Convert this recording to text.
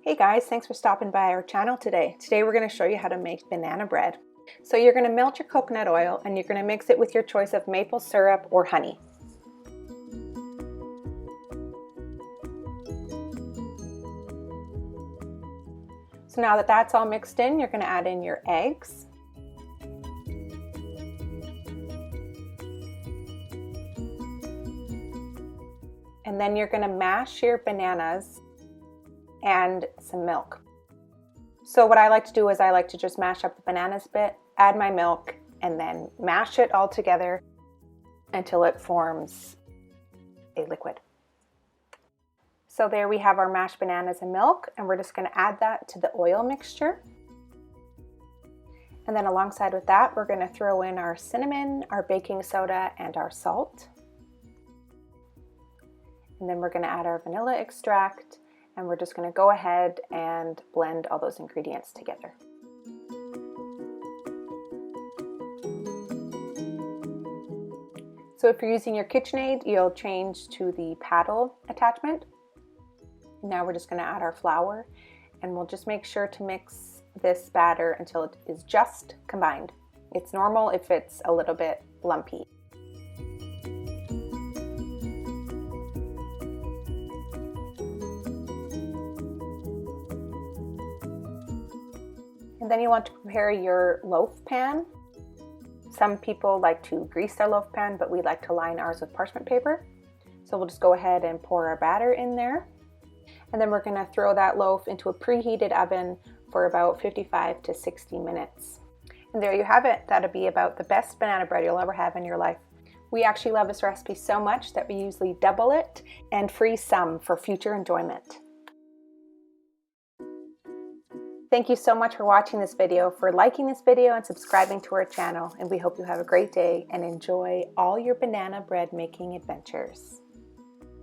Hey guys, thanks for stopping by our channel today. Today we're going to show you how to make banana bread. So you're going to melt your coconut oil and you're going to mix it with your choice of maple syrup or honey. So now that that's all mixed in, you're going to add in your eggs. And then you're going to mash your bananas and some milk. So what I like to do is I like to just mash up the bananas a bit, add my milk, and then mash it all together until it forms a liquid. So there we have our mashed bananas and milk, and we're just going to add that to the oil mixture. And then alongside with that, we're going to throw in our cinnamon, our baking soda, and our salt. And then we're going to add our vanilla extract, and we're just going to go ahead and blend all those ingredients together. So if you're using your KitchenAid, you'll change to the paddle attachment. Now we're just going to add our flour, and we'll just make sure to mix this batter until it is just combined. It's normal if it's a little bit lumpy. And then you want to prepare your loaf pan. Some people like to grease their loaf pan, but we like to line ours with parchment paper. So we'll just go ahead and pour our batter in there. And then we're going to throw that loaf into a preheated oven for about 55 to 60 minutes. And there you have it. That'll be about the best banana bread you'll ever have in your life. We actually love this recipe so much that we usually double it and freeze some for future enjoyment. Thank you so much for watching this video, for liking this video and subscribing to our channel, and we hope you have a great day and enjoy all your banana bread making adventures.